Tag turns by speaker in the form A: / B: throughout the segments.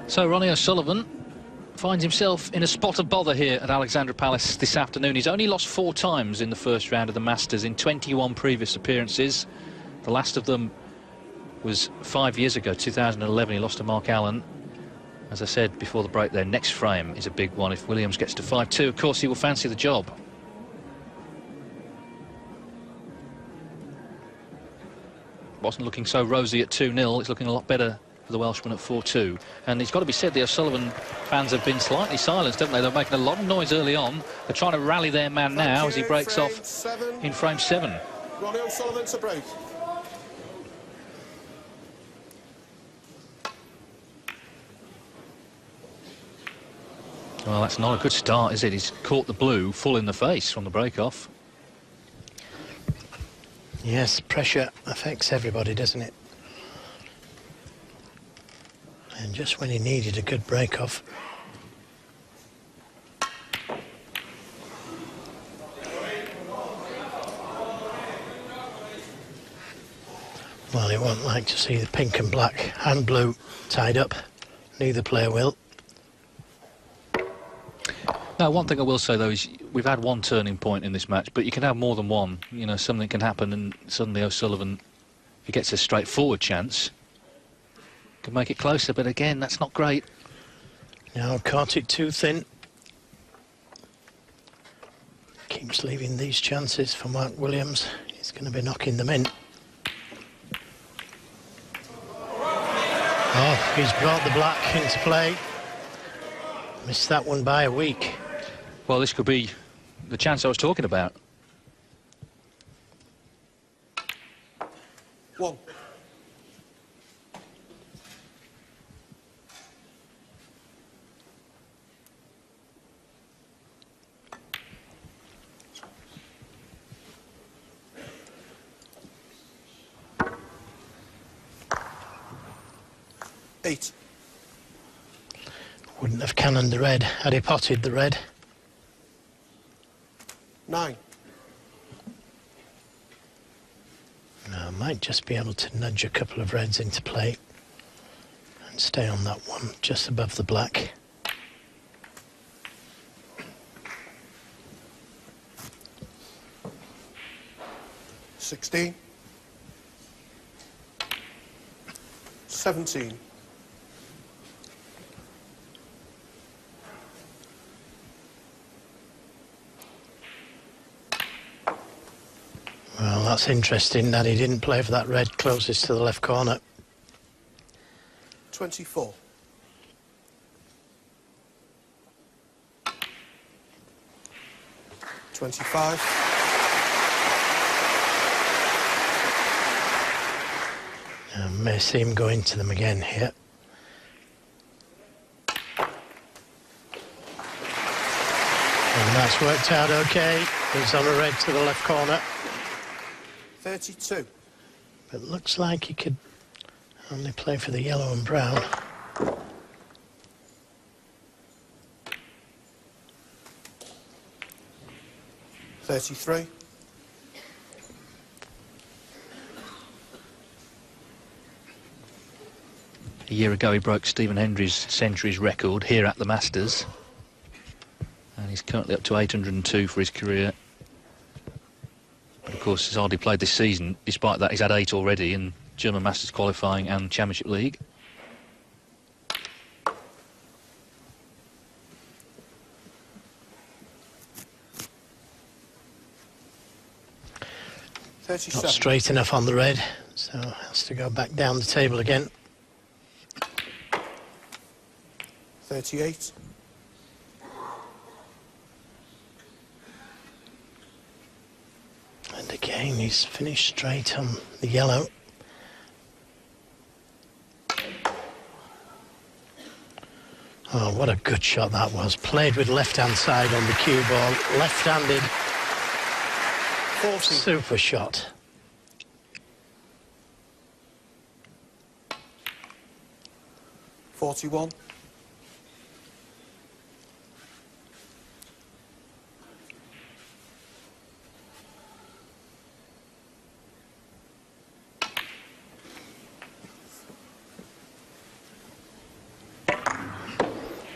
A: So Ronnie O'Sullivan finds himself in a spot of bother here at Alexandra Palace this afternoon. He's only lost 4 times in the first round of the Masters in 21 previous appearances. The last of them was 5 years ago, 2011. He lost to Mark Allen. As I said before the break, their next frame is a big one. If Williams gets to 5-2, of course, he will fancy the job. Wasn't looking so rosy at 2-0. It's looking a lot better for the Welshman at 4-2. And it's got to be said, the O'Sullivan fans have been slightly silenced, haven't they? They're making a lot of noise early on. They're trying to rally their man now as he breaks off in frame 7.
B: Ronnie O'Sullivan to break.
A: Well, that's not a good start, is it? He's caught the blue full in the face from the break-off.
C: Yes, pressure affects everybody, doesn't it? And just when he needed a good break-off. Well, he won't like to see the pink and black and blue tied up. Neither player will.
A: Now, one thing I will say, though, is we've had one turning point in this match, but you can have more than one. You know, something can happen, and suddenly O'Sullivan, if he gets a straightforward chance, can make it closer. But again, that's not great.
C: Now, caught it too thin. Keeps leaving these chances for Mark Williams. He's going to be knocking them in. Oh, he's brought the black into play. Missed that one by a week.
A: Well, this could be the chance I was talking about.
B: 1. Eight.
C: Wouldn't have cannoned the red had he potted the red.
B: 9.
C: Now, might just be able to nudge a couple of reds into play and stay on that one just above the black.
B: $16. 17.
C: Well, that's interesting that he didn't play for that red closest to the left corner.
B: 24. 25.
C: May see him go into them again here. And that's worked out okay. He's on a red to the left corner.
B: 32.
C: But looks like he could only play for the yellow and brown.
B: $33.
A: A year ago, he broke Stephen Hendry's centuries record here at the Masters. And he's currently up to 802 for his career. But of course, he's hardly played this season. Despite that, he's had 8 already in German Masters qualifying and Championship League.
C: Not straight enough on the red, so has to go back down the table again.
B: 38.
C: And again, he's finished straight on the yellow. Oh, what a good shot that was. Played with left-hand side on the cue ball. Left-handed.
B: 40.
C: Super shot.
B: $41.
C: 50.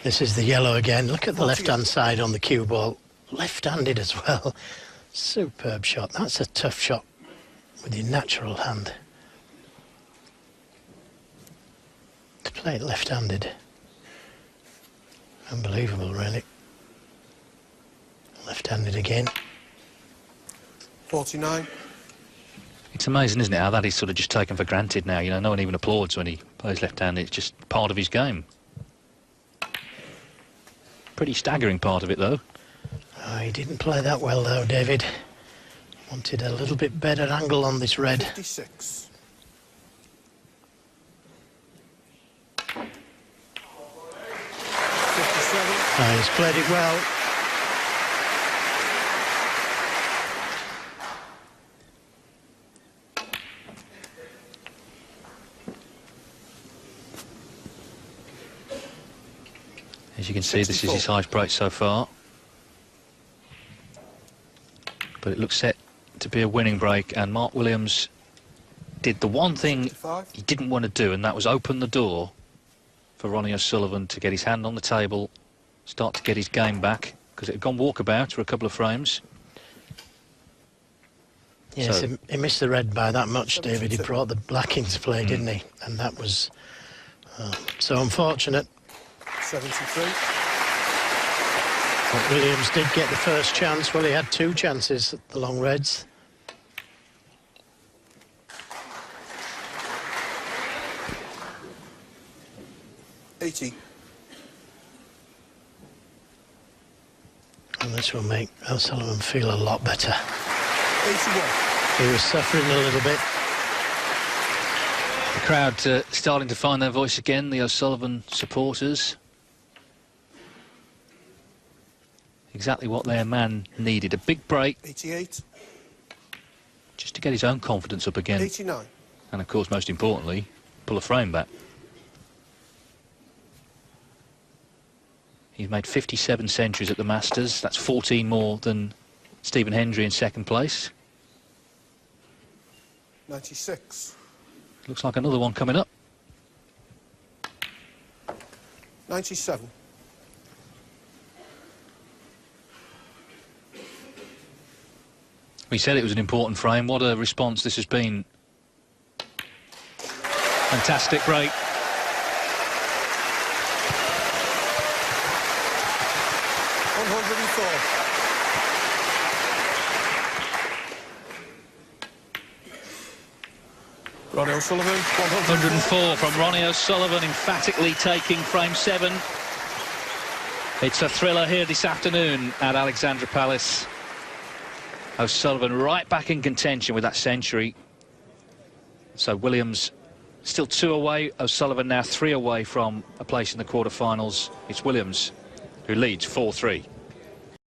C: This is the yellow again. Look at the left-hand side on the cue ball. Left-handed as well. Superb shot. That's a tough shot with your natural hand. To play it left-handed. Unbelievable, really. Left-handed again.
B: 49.
A: It's amazing, isn't it, how that is sort of just taken for granted now. You know, no one even applauds when he plays left-handed. It's just part of his game. Pretty staggering part of it, though.
C: Oh, he didn't play that well, though, David. Wanted a little bit better angle on this red.
B: 56.
C: Oh, he's played it well.
A: As you can see, this is his highest break so far. But it looks set to be a winning break, and Mark Williams did the one thing
B: 65.
A: he didn't want to do, and that was open the door for Ronnie O'Sullivan to get his hand on the table, start to get his game back, because it had gone walkabout for a couple of frames.
C: Yes,
A: So,
C: he missed the red by that much, David. He brought the black into play, didn't he? And that was so unfortunate.
B: 73.
C: But Williams did get the first chance. Well, he had two chances at the long reds.
B: $80.
C: And this will make O'Sullivan feel a lot better.
B: 81.
C: He was suffering a little bit.
A: the crowd starting to find their voice again, the O'Sullivan supporters. Exactly what their man needed, a big break.
B: 88.
A: Just to get his own confidence up again.
B: 89.
A: And of course, most importantly, pull a frame back. He's made 57 centuries at the Masters. That's 14 more than Stephen Hendry in second place.
B: 96.
A: Looks like another one coming up.
B: 97.
A: We said it was an important frame. What a response this has been. Fantastic break.
B: Ronnie O'Sullivan,
A: 104 from Ronnie O'Sullivan, emphatically taking frame 7. It's a thriller here this afternoon at Alexandra Palace. O'Sullivan right back in contention with that century. So Williams still 2 away, O'Sullivan now 3 away from a place in the quarterfinals. It's Williams who leads 4-3.